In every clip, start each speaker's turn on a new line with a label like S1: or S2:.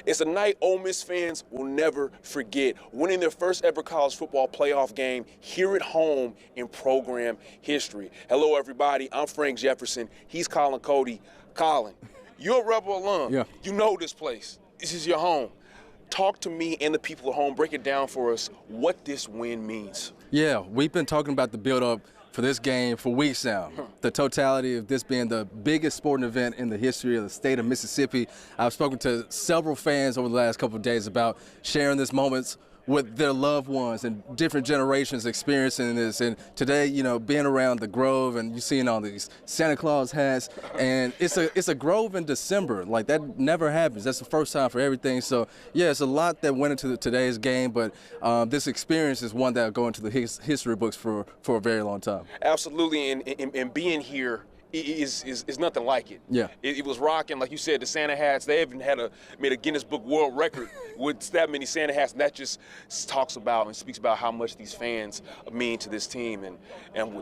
S1: It's a night Ole Miss fans will never forget, winning their first ever college football playoff game here at home in program history. Hello, everybody. I'm Frank Jefferson. He's Colin Cody. Colin, you're a Rebel alum.
S2: Yeah.
S1: You know this place. This is your home. Talk to me and the people at home. Break it down for us what this win means.
S2: Yeah, we've been talking about the build-up for this game for weeks now. The totality of this being the biggest sporting event in the history of the state of Mississippi. I've spoken to several fans over the last couple of days about sharing this moments with their loved ones and different generations experiencing this. And today, you know, being around the Grove and you seeing all these Santa Claus hats, and it's a Grove in December. Like, that never happens. That's the first time for everything. So yeah, it's a lot that went into today's game, but this experience is one that will go into the history books for a very long time.
S1: Absolutely, and being here is nothing like it.
S2: Yeah.
S1: It was rocking, like you said, the Santa hats. They even made a Guinness Book World Record with that many Santa hats, and that just talks about and speaks about how much these fans mean to this team, and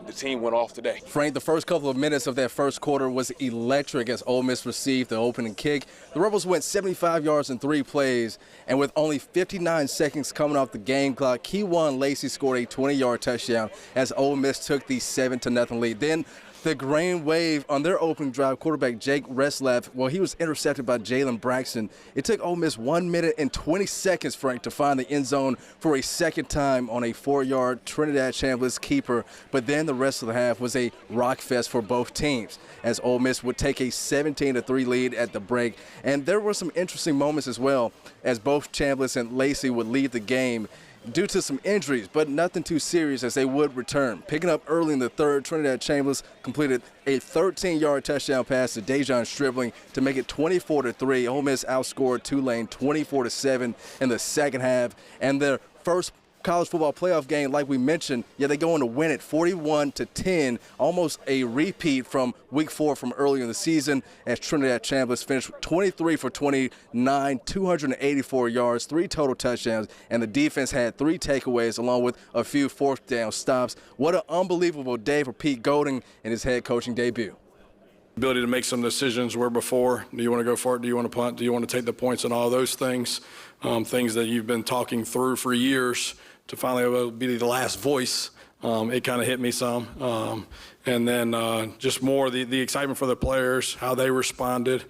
S1: the team went off today.
S2: Frank, the first couple of minutes of that first quarter was electric as Ole Miss received the opening kick. The Rebels went 75 yards in 3 plays, and with only 59 seconds coming off the game clock, Kewan Lacey scored a 20-yard touchdown as Ole Miss took the 7-0 lead. Then the Green Wave on their opening drive, quarterback Jake Reslaf, well, he was intercepted by Jalen Braxton. It took Ole Miss 1 minute and 20 seconds, Frank, to find the end zone for a second time on a 4-yard Trinidad Chambliss keeper. But then the rest of the half was a rock fest for both teams as Ole Miss would take a 17-3 lead at the break. And there were some interesting moments as well as both Chambliss and Lacey would leave the game due to some injuries, but nothing too serious as they would return. Picking up early in the third, Trinidad Chambliss completed a 13-yard touchdown pass to Dejon Stribling to make it 24-3. Ole Miss outscored Tulane 24-7 in the second half, and their first college football playoff game, like we mentioned, yeah, they go on to win it 41-10, almost a repeat from week 4 from earlier in the season, as Trinidad Chambliss finished 23 for 29, 284 yards, 3 total touchdowns, and the defense had 3 takeaways along with a few fourth down stops. What an unbelievable day for Pete Golding in his head coaching debut.
S3: Ability to make some decisions where before, do you want to go for it, do you want to punt, do you want to take the points, and all those things, things that you've been talking through for years, to finally be the last voice. It kind of hit me some. And then just more the excitement for the players, how they responded.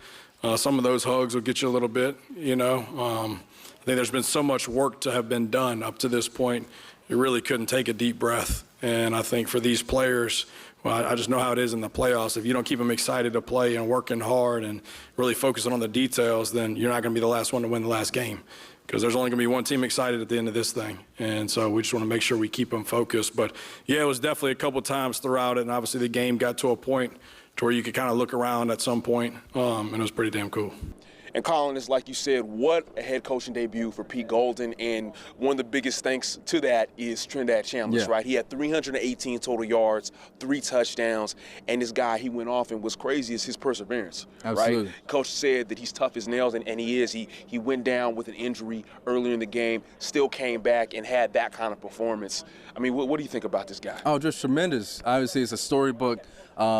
S3: Some of those hugs will get you a little bit, you know. I think there's been so much work to have been done up to this point. You really couldn't take a deep breath. And I think for these players, well, I just know how it is in the playoffs. If you don't keep them excited to play and working hard and really focusing on the details, then you're not going to be the last one to win the last game, because there's only going to be one team excited at the end of this thing. And so we just want to make sure we keep them focused. But, yeah, it was definitely a couple times throughout it, and obviously the game got to a point to where you could kind of look around at some point, and it was pretty damn cool.
S1: And Colin, is like you said, what a head coaching debut for Pete Golding, and one of the biggest thanks to that is Trinidad Chambliss, right? He had 318 total yards, 3 touchdowns, and this guy, he went off, and what's crazy is his perseverance,
S2: Absolutely.
S1: right? Coach said that he's tough as nails, and he is. He went down with an injury earlier in the game, still came back and had that kind of performance. I mean, what do you think about this guy?
S2: Oh, just tremendous. Obviously, it's a storybook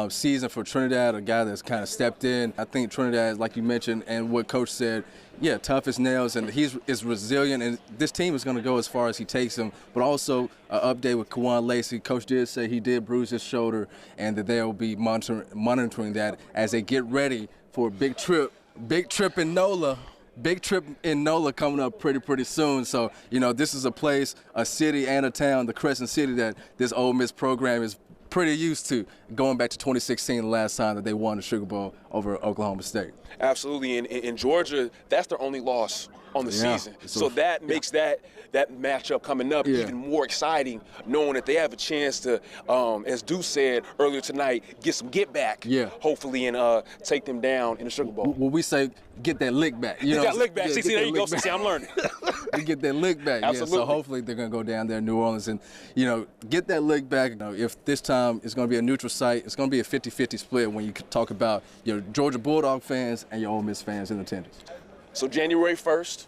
S2: season for Trinidad, a guy that's kind of stepped in. I think Trinidad, like you mentioned, and what Coach said, yeah, tough as nails, and he's resilient, and this team is going to go as far as he takes them. But also, an update with Kewan Lacey. Coach did say he did bruise his shoulder, and that they will be monitoring that as they get ready for a big trip in NOLA. Big trip in NOLA coming up pretty soon. So, you know, this is a place, a city and a town, the Crescent City, that this Ole Miss program is pretty used to, going back to 2016, the last time that they won the Sugar Bowl over Oklahoma State.
S1: Absolutely, and in Georgia, that's their only loss on the season. So that makes that matchup coming up even more exciting, knowing that they have a chance to, as Deuce said earlier tonight, get some get back, hopefully, and take them down in the Sugar Bowl.
S2: Well, we say get that lick back. You
S1: get
S2: know,
S1: that lick back. See, there you go. See, I'm learning.
S2: You get that lick back.
S1: Absolutely.
S2: Yeah, so hopefully they're going to go down there in New Orleans and, you know, get that lick back. You know, if this time it's going to be a neutral site, it's going to be a 50-50 split when you talk about your Georgia Bulldog fans and your Ole Miss fans in attendance.
S1: So January 1st,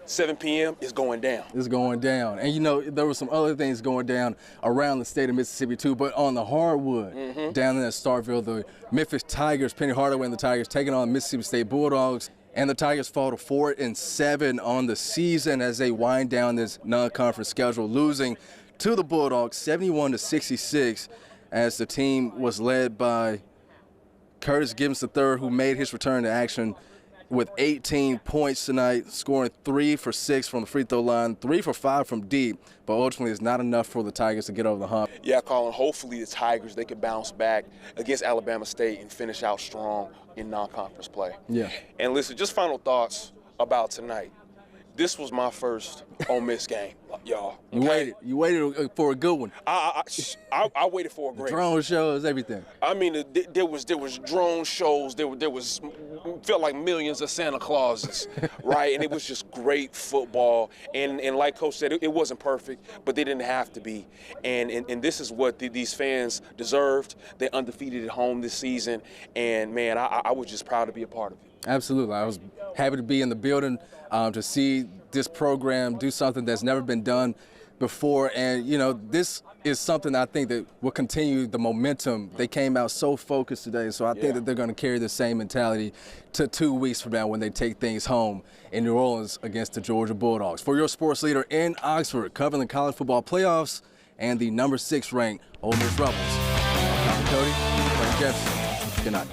S1: 7 p.m. is going down.
S2: It's going down. And, you know, there were some other things going down around the state of Mississippi, too. But on the hardwood, down in Starkville, the Memphis Tigers, Penny Hardaway and the Tigers, taking on Mississippi State Bulldogs. And the Tigers fall to 4-7 on the season as they wind down this non-conference schedule, losing to the Bulldogs 71-66 as the team was led by Curtis Gibbons III, who made his return to action with 18 points tonight, scoring 3 for 6 from the free throw line, 3 for 5 from deep, but ultimately it's not enough for the Tigers to get over the hump.
S1: Yeah, Colin, hopefully the Tigers, they can bounce back against Alabama State and finish out strong in non-conference play.
S2: Yeah.
S1: And listen, just final thoughts about tonight. This was my first Ole Miss game, y'all. Okay?
S2: You waited for a good one.
S1: I waited for a great
S2: drone shows, everything.
S1: I mean, there was drone shows. There was felt like millions of Santa Clauses, right? And it was just great football. And like Coach said, it wasn't perfect, but they didn't have to be. And this is what these fans deserved. They're undefeated at home this season. And man, I was just proud to be a part of it.
S2: Absolutely. I was happy to be in the building to see this program do something that's never been done before. And, you know, this is something I think that will continue the momentum. They came out so focused today, so I think that they're going to carry the same mentality to 2 weeks from now when they take things home in New Orleans against the Georgia Bulldogs. For your sports leader in Oxford, covering the college football playoffs and the number 6 ranked Ole Miss Rebels, I'm Cody Jefferson. Good night.